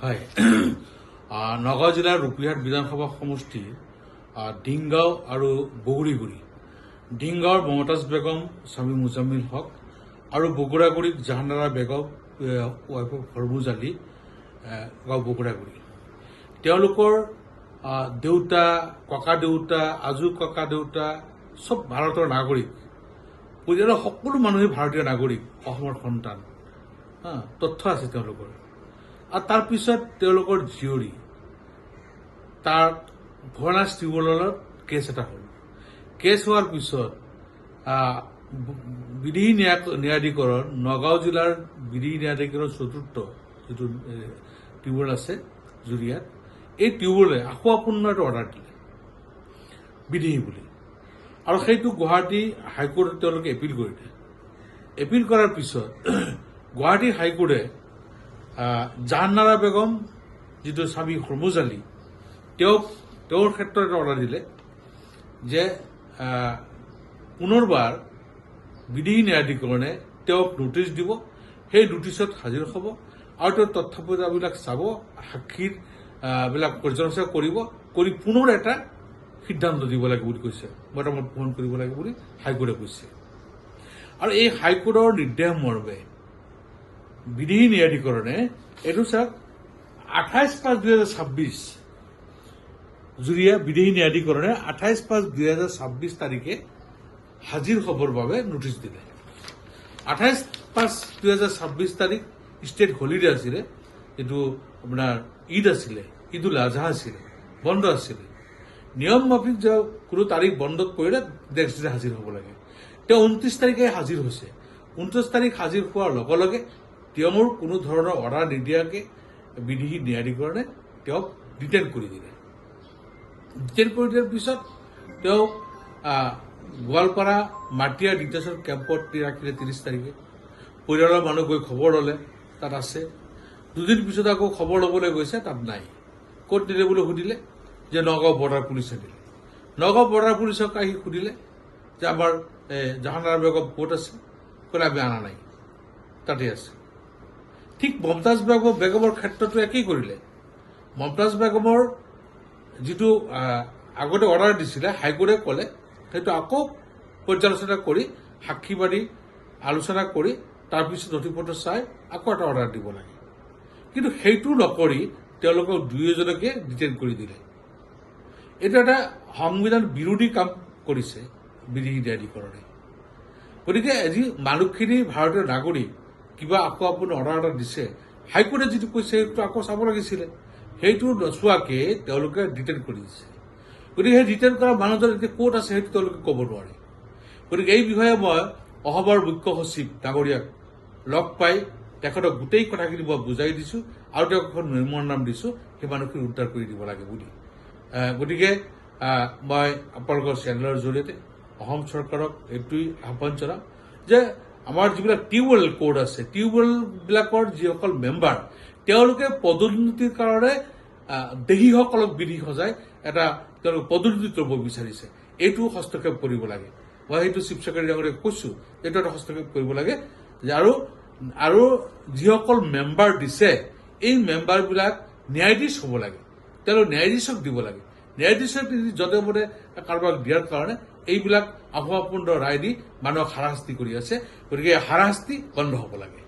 হয় নগাঁও জিলাৰ ৰূপীহাট বিধানসভা সমষ্টিৰ ডিংগাঁও আৰু বগুড়িগুৰি ডিংগাঁৱৰ মমতাজ বেগম স্বামী মুজাম্মিল হক আৰু বগুড়াগুৰিত জাহানাৰা বেগম ৱাইফ অফ হৰমুজ আলী গাঁও বগুড়াগুৰি তেওঁলোকৰ দেউতা ককা দেউতা আজু ককা দেউতা চব ভাৰতৰ নাগৰিক পৰিয়ালৰ সকলো মানুহে ভাৰতীয় নাগৰিক অসমৰ সন্তান তথ্য আছে তেওঁলোকৰ আৰু তাৰ পিছত তেওঁলোকৰ জীয়ৰী তাৰ ভৰণাছ ট্ৰিবিউনেলত কেছ এটা হ'ল কেছ হোৱাৰ পিছত বিধি ন্যায়াধিকৰণ নগাঁও জিলাৰ বিধি ন্যায়াধিকৰণ চতুৰ্থ যিটো ট্ৰিবিউনেল আছে জুৰিয়াত এই ট্ৰিবিউনেলে আকৌ আপোনাৰ এটা অৰ্ডাৰ দিলে বিধি বুলি আৰু সেইটো গুৱাহাটী হাইকোৰ্টত তেওঁলোকে এপিল কৰিলে এপিল কৰাৰ পিছত গুৱাহাটী হাইকোৰ্টে জাহানাৰা বেগম যিটো স্বামী হৰমুজ আলী তেওঁৰ ক্ষেত্ৰত এটা অৰ্ডাৰ দিলে যে পুনৰবাৰ বিধি ন্যায়াধিকৰণে তেওঁক নোটিছ দিব সেই নোটিছত হাজিৰ হ'ব আৰু তেওঁ তথ্যবিলাক চাব সাক্ষীৰ বিলাক পৰ্যালোচনা কৰিব কৰি পুনৰ এটা সিদ্ধান্ত দিব লাগে বুলি কৈছে মতামত গ্ৰহণ কৰিব লাগে বুলি হাইকোৰ্টে কৈছে আৰু এই হাইকোৰ্টৰ নিৰ্দেশ মৰ্মে বিধি ন্যায়াধিকৰণে এইটো চাওক 28/5/2026 জুৰিয়া বিধি ন্যায়াধিকৰণে 28/5/2026 তাৰিখে হাজিৰ হ'বৰ বাবে নোটিছ দিলে 28/5/2026 তাৰিখ ষ্টেট হলিডে আছিলে এইটো আপোনাৰ ঈদ আছিলে ঈদুল আজহা আছিলে বন্ধ আছিলে নিয়ম মাফিক যে কোনো তাৰিখ বন্ধত পৰিলে নেক্সট ডে হাজিৰ হ'ব লাগে তেওঁ 29 তাৰিখে হাজিৰ হৈছে 29 তাৰিখ হাজিৰ হোৱাৰ লগে লগে তেওঁৰ কোনো ধৰণৰ অৰ্ডাৰ নিদিয়াকৈ বিধি ন্যায়াধিকৰণে তেওঁক ডিটেইন কৰি দিলে ডিটেইন কৰি দিয়াৰ পিছত তেওঁক গোৱালপাৰা মাটিয়া ডিটেনশ্যন কেম্পত ৰাখিলে 30 তাৰিখে পৰিয়ালৰ মানুহ গৈ খবৰ ল'লে তাত আছে দুদিন পিছত আকৌ খবৰ ল'বলৈ গৈছে তাত নাই ক'ত দিলে বুলি সুধিলে যে নগাঁও বৰ্ডাৰ পুলিচে দিলে নগাঁও বৰ্ডাৰ পুলিচক আহি সুধিলে যে আমাৰ জাহানাৰা বেগম ক'ত আছে ক'লে আমি অনা নাই তাতে আছে ঠিক মমতাজ বেগমৰ ক্ষেত্ৰতো একেই কৰিলে মমতাজ বেগমৰ যিটো আগতে অৰ্ডাৰ দিছিলে হাইকোৰ্টে ক'লে সেইটো আকৌ পৰ্যালোচনা কৰি সাক্ষীবাদী আলোচনা কৰি তাৰপিছত নথিপত্ৰ চাই আকৌ এটা অৰ্ডাৰ দিব লাগে কিন্তু সেইটো নকৰি তেওঁলোকক দুয়োজনকে ডিটেইন কৰি দিলে এইটো এটা সংবিধান বিৰোধী কাম কৰিছে বিধি ন্যায়াধিকৰণে গতিকে আজি মানুহখিনি ভাৰতীয় নাগৰিক কিবা আকৌ আপুনি অৰ্ডাৰ এটা দিছে হাইকোৰ্টে যিটো কৈছে সেইটো আকৌ চাব লাগিছিলে সেইটো নোচোৱাকে তেওঁলোকে ডিটেইন কৰি দিছে গতিকে সেই ডিটেইন কৰা মানুহজন এতিয়া ক'ত আছে সেইটো তেওঁলোকে ক'ব নোৱাৰে গতিকে এই বিষয়ে মই অসমৰ মুখ্য সচিব ডাঙৰীয়াক লগ পাই তেখেতক গোটেই কথাখিনি মই বুজাই দিছোঁ আৰু তেওঁক এখন মেম'ৰেণ্ডাম দিছোঁ সেই মানুহখিনি উদ্ধাৰ কৰি দিব লাগে বুলি গতিকে মই আপোনালোকৰ চেনেলৰ জৰিয়তে অসম চৰকাৰক এইটোৱেই আহ্বান জনাম যে আমাৰ যিবিলাক টিউবৱেল কোড আছে টিউবৱেলবিলাকৰ যিসকল মেম্বাৰ তেওঁলোকে পদোন্নতিৰ কাৰণে দেশীসকলক বিধি সজাই এটা তেওঁলোকে পদোন্নতি ল'ব বিচাৰিছে এইটো হস্তক্ষেপ কৰিব লাগে মই সেইটো চিফ ছেক্ৰেটাৰী ডাঙৰীয়াক কৈছোঁ এইটো এটা হস্তক্ষেপ কৰিব লাগে যে আৰু যিসকল মেম্বাৰ দিছে এই মেম্বাৰবিলাক ন্যায়াধীশ হ'ব লাগে তেওঁলোক ন্যায়াধীশক দিব লাগে ন্যায়াধীশক য'তে মতে কাৰোবাক দিয়াৰ কাৰণে এইবিলাক আভুৱাপূৰ্ণ ৰায় দি মানুহক হাৰাশাস্তি কৰি আছে গতিকে হাৰাশাস্তি বন্ধ হ'ব লাগে